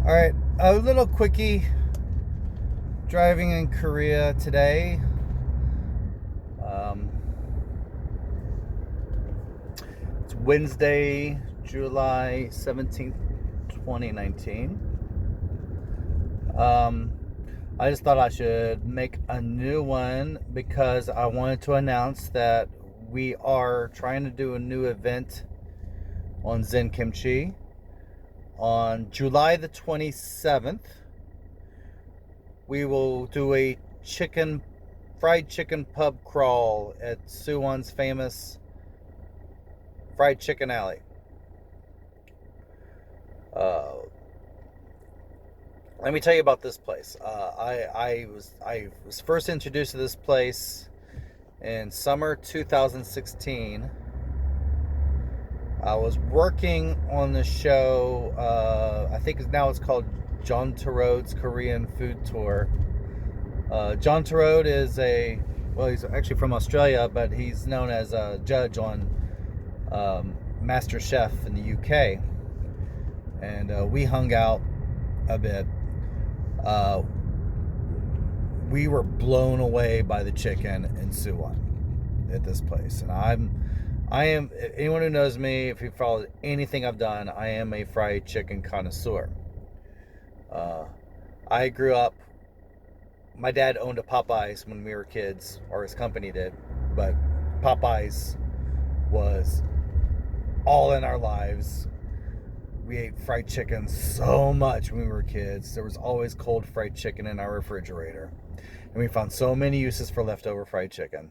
All right, a little quickie driving in Korea today. Um, it's Wednesday, July 17th, 2019. Um, I just thought I should make a new one because I wanted to announce that we are trying to do a new event on Zen Kimchi on July the 27th. We will do a fried chicken pub crawl at Suwon's famous fried chicken alley. Uh, Let me tell you about this place. I was first introduced to this place in summer 2016. I was working on the show. I think now it's called John Turot's Korean Food Tour. John Turot is he's actually from Australia, but he's known as a judge on Master Chef in the UK. And we hung out a bit. We were blown away by the chicken in Suwon at this place, and I am. Anyone who knows me, if you follow anything I've done, I am a fried chicken connoisseur. Uh, I grew up. My dad owned a Popeyes when we were kids, or his company did, but Popeyes was all in our lives. We ate fried chicken so much when we were kids. There was always cold fried chicken in our refrigerator. And we found so many uses for leftover fried chicken.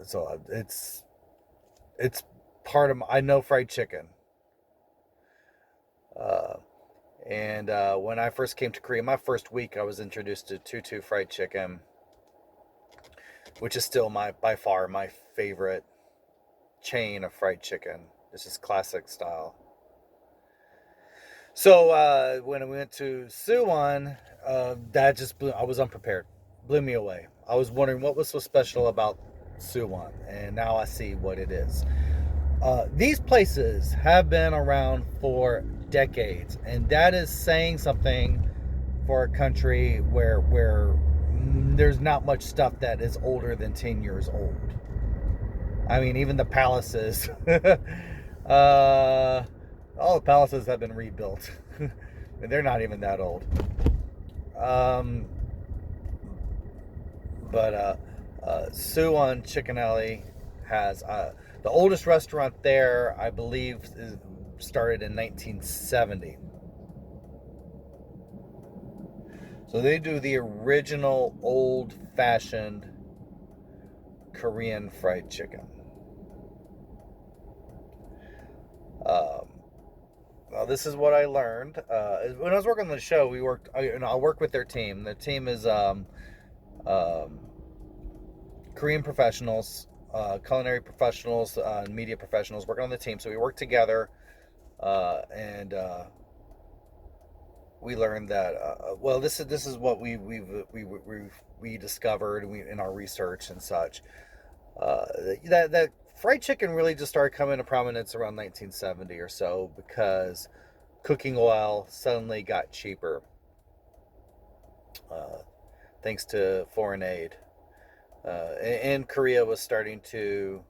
So it's part of I know fried chicken. Uh, and when I first came to Korea, my first week, I was introduced to Tutu fried chicken, which is still by far my favorite chain of fried chicken. This is classic style. So when we went to Suwon, that just I was unprepared, blew me away. I was wondering what was so special about Suwon, and now I see what it is. These places have been around for decades, and that is saying something for a country where there's not much stuff that is older than 10 years old. I mean, even the palaces. All the palaces have been rebuilt. They're not even that old. Um, but Suwon Chicken Alley has the oldest restaurant there, I believe, started in 1970. So they do the original old-fashioned Korean fried chicken. Well, this is what I learned when I was working on the show. I work with their team. The team is um, Korean professionals, culinary professionals, and media professionals working on the team. So we work together, and we learned that. Well, this is what we discovered in our research and such. That fried chicken really just started coming to prominence around 1970 or so because cooking oil suddenly got cheaper, uh, thanks to foreign aid. And Korea was starting to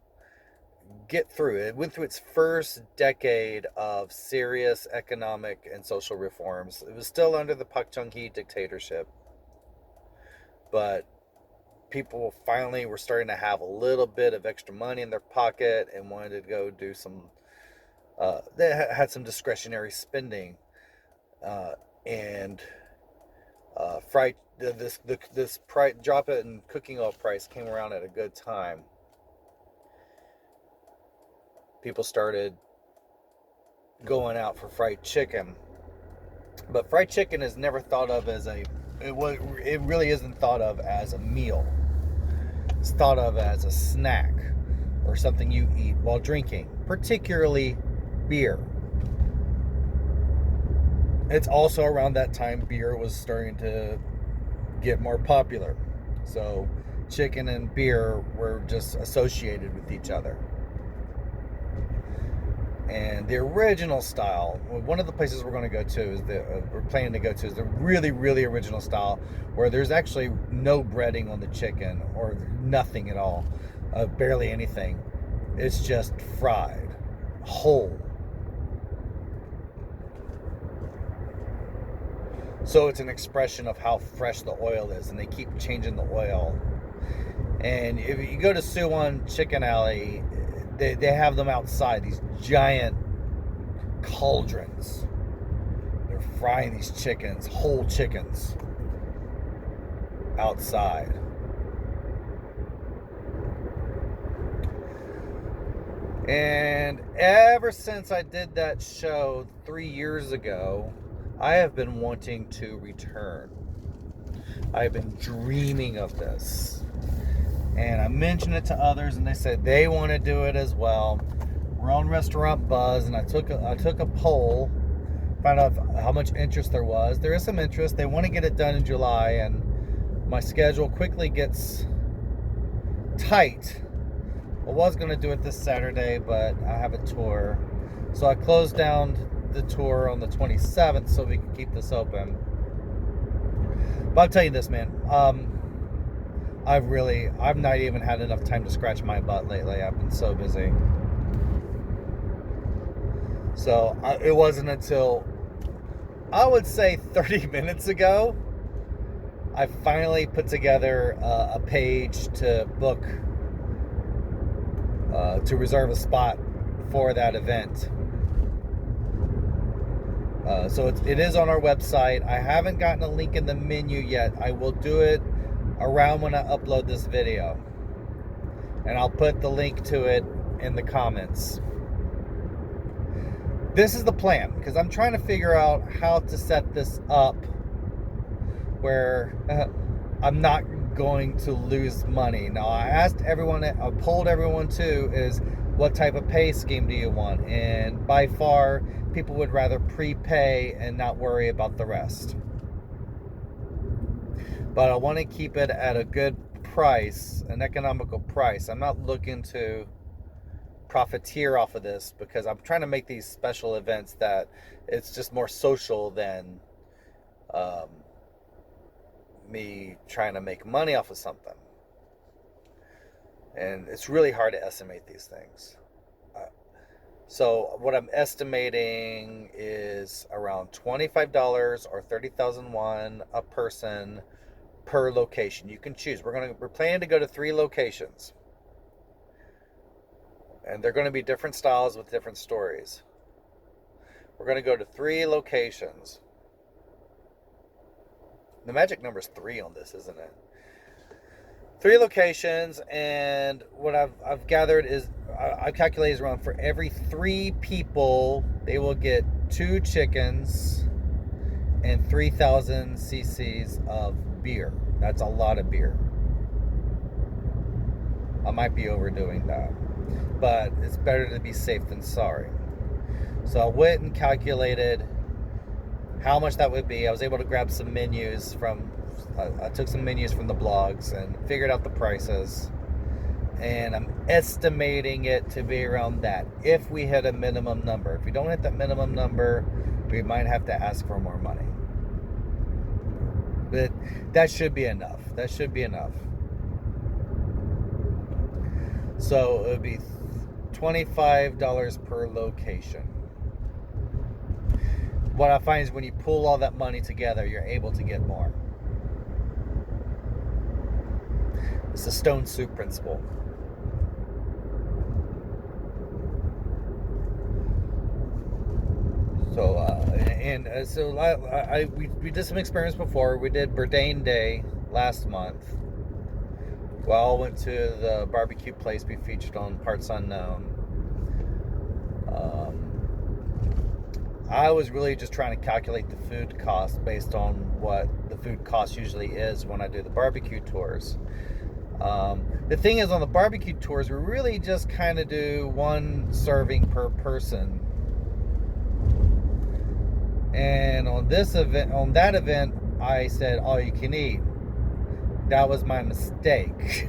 get through it. It went through its first decade of serious economic and social reforms. It was still under the Pak Chung-hee dictatorship, but people finally were starting to have a little bit of extra money in their pocket and wanted to go do some. They had some discretionary spending, uh, and fried this price drop it in cooking oil price came around at a good time. People started going out for fried chicken, but fried chicken is never thought of as it really isn't thought of as a meal. It's thought of as a snack or something you eat while drinking, particularly beer. It's also around that time beer was starting to get more popular. So chicken and beer were just associated with each other. And the original style, one of the places we're going to go to is we're planning to go to is the really, really original style, where there's actually no breading on the chicken or nothing at all, barely anything. It's just fried, whole. So it's an expression of how fresh the oil is, and they keep changing the oil. And if you go to Suwon Chicken Alley, they have them outside, these giant cauldrons. They're frying these chickens, whole chickens, outside. And ever since I did that show 3 years ago, I have been wanting to return. I've been dreaming of this. And I mentioned it to others, and they said they want to do it as well. We're on Restaurant Buzz, and I took a poll, found out how much interest there was. There is some interest. They want to get it done in July, and my schedule quickly gets tight. I was going to do it this Saturday, but I have a tour. So I closed down the tour on the 27th so we can keep this open. But I'll tell you this, man. I've not even had enough time to scratch my butt lately. I've been so busy. So it wasn't until, I would say 30 minutes ago, I finally put together a page to book, to reserve a spot for that event. So it is on our website. I haven't gotten a link in the menu yet. I will do it around when I upload this video, and I'll put the link to it in the comments. This is the plan, because I'm trying to figure out how to set this up where I'm not going to lose money. Now, I asked everyone, I polled everyone too, is what type of pay scheme do you want? And by far, people would rather prepay and not worry about the rest. But I want to keep it at a good price, an economical price. I'm not looking to profiteer off of this, because I'm trying to make these special events that it's just more social than me trying to make money off of something. And it's really hard to estimate these things. So what I'm estimating is around $25 or 30,000 won a person per location. You can choose. We're planning to go to 3 locations, and they're going to be different styles with different stories. We're going to go to 3 locations. The magic number is 3 on this, isn't it? 3 locations, and what I've gathered is, I've calculated around for every 3 people, they will get 2 chickens and 3,000 cc's of beer. That's a lot of beer. I might be overdoing that, but it's better to be safe than sorry. So I went and calculated how much that would be. I was able to grab some menus from, I took some menus from the blogs and figured out the prices. And I'm estimating it to be around that, if we hit a minimum number. If we don't hit that minimum number, we might have to ask for more money. But that should be enough. That should be enough. So it would be $25 per location. What I find is when you pull all that money together, you're able to get more. It's the stone soup principle. So, we did some experiments before. We did Bourdain Day last month. We all went to the barbecue place we featured on Parts Unknown. I was really just trying to calculate the food cost based on what the food cost usually is when I do the barbecue tours. The thing is, on the barbecue tours, we really just kind of do 1 serving per person. And on that event, I said all you can eat. That was my mistake.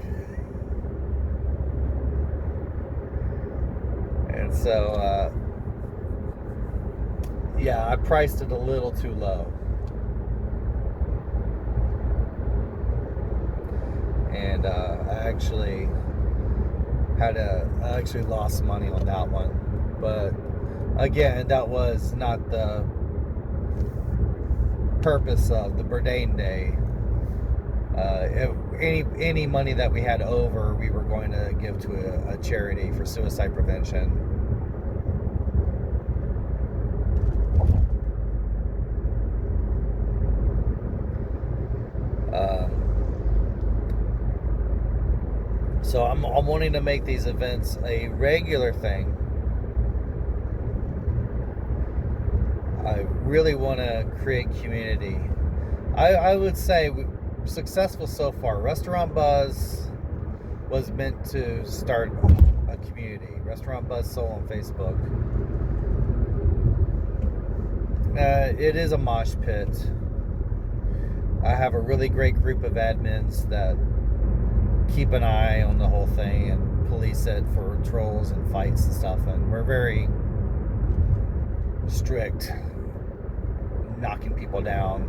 And so yeah, I priced it a little too low. And I actually lost money on that one. But again, that was not the purpose of the Bourdain Day. Any money that we had over, we were going to give to a charity for suicide prevention. So I'm wanting to make these events a regular thing. I really want to create community. I would say successful so far. Restaurant Buzz was meant to start a community. Restaurant Buzz Soul on Facebook. It is a mosh pit. I have a really great group of admins that keep an eye on the whole thing and police it for trolls and fights and stuff, and we're very strict, knocking people down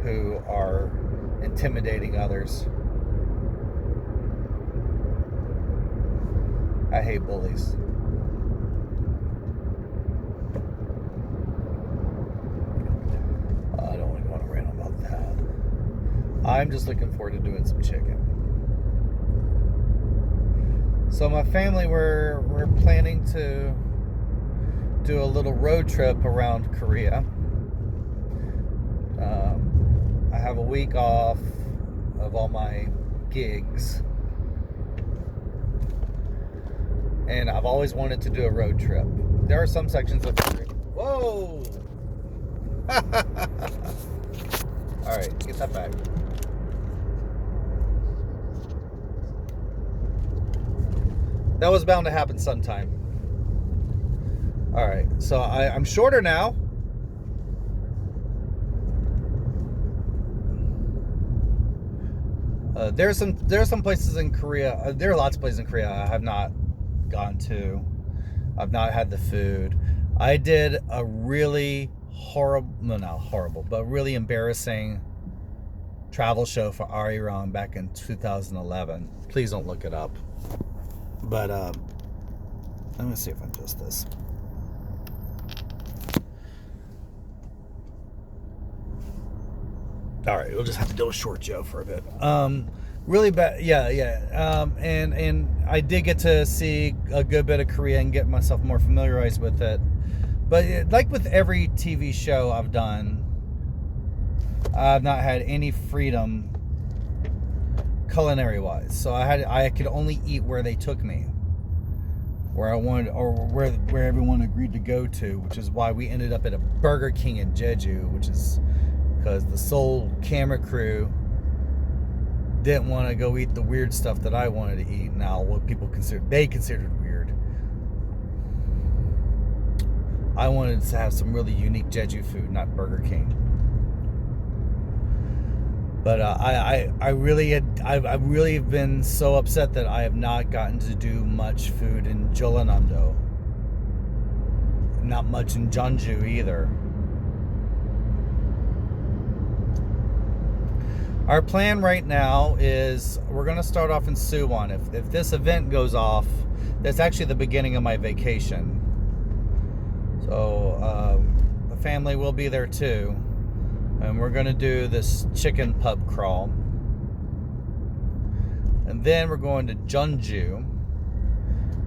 who are intimidating others. I hate bullies. I don't want to go on a rant about that. I'm just looking forward to doing some chicken. So my family, we're planning to do a little road trip around Korea. I have a week off of all my gigs, and I've always wanted to do a road trip. There are some sections of Korea. Whoa! All right, get that back. That was bound to happen sometime. All right, so I'm shorter now. There are some places in Korea. There are lots of places in Korea I have not gone to. I've not had the food. I did a really really embarrassing travel show for Arirang back in 2011. Please don't look it up. But let me see if I can adjust this. All right, we'll just have to do a short Joe for a bit. Really bad, yeah. And I did get to see a good bit of Korea and get myself more familiarized with it. But like with every TV show I've done, I've not had any freedom culinary-wise. So I could only eat where they took me, where I wanted, or where everyone agreed to go to, which is why we ended up at a Burger King in Jeju, which is because the Seoul camera crew didn't want to go eat the weird stuff that I wanted to eat. Now, what people considered weird. I wanted to have some really unique Jeju food, not Burger King. But I've really been so upset that I have not gotten to do much food in Jeollanam-do. Not much in Jeonju either. Our plan right now is we're going to start off in Suwon. If this event goes off, that's actually the beginning of my vacation. So the family will be there too. And we're going to do this chicken pub crawl. And then we're going to Jeonju.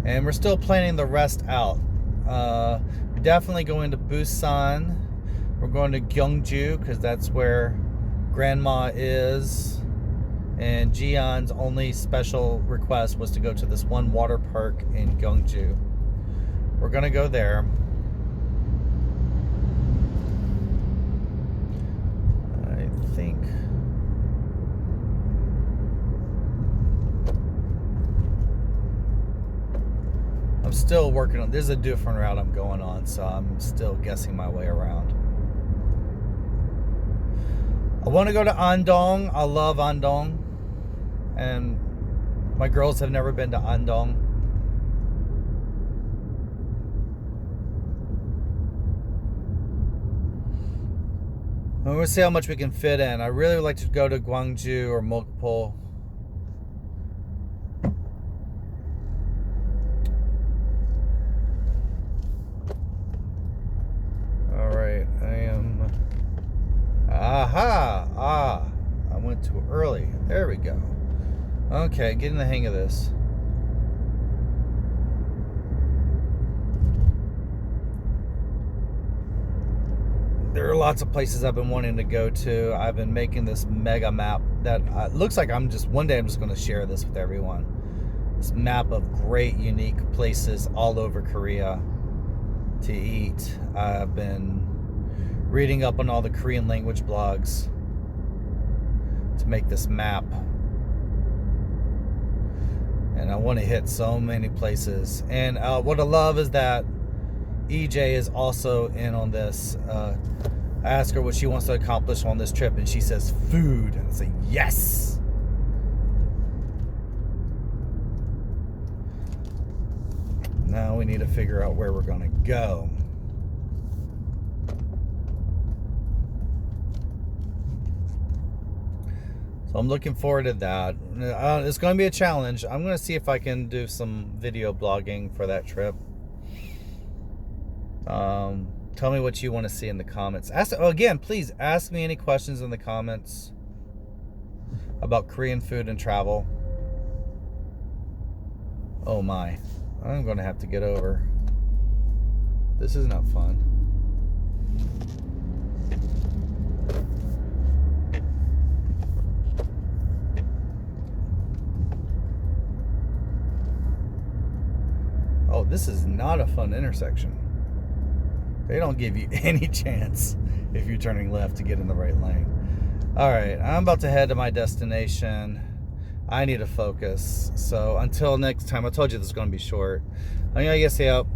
And we're still planning the rest out. Definitely going to Busan. We're going to Gyeongju because that's where Grandma is. And Jian's only special request was to go to this one water park in Gyeongju. We're going to go there. I think I'm still working on, this is a different route I'm going on, so I'm still guessing my way around. I want to go to Andong. I love Andong, and my girls have never been to Andong. We're gonna see how much we can fit in. I really would like to go to Gwangju or Mokpo. Alright, I am... Aha! I went too early. There we go. Okay, getting the hang of this. There are lots of places I've been wanting to go to. I've been making this mega map that looks like one day I'm just going to share this with everyone. This map of great, unique places all over Korea to eat. I've been reading up on all the Korean language blogs to make this map. And I want to hit so many places. And what I love is that EJ is also in on this. I asked her what she wants to accomplish on this trip, and she says food. I say yes. Now we need to figure out where we're going to go. So I'm looking forward to that. It's going to be a challenge. I'm going to see if I can do some video blogging for that trip. Tell me what you want to see in the comments. Again, please ask me any questions in the comments about Korean food and travel. Oh my, I'm going to have to get over. This is not fun. Oh, this is not a fun intersection. They don't give you any chance if you're turning left to get in the right lane. Alright, I'm about to head to my destination. I need to focus. So until next time, I told you this is going to be short. I'm going to get you up.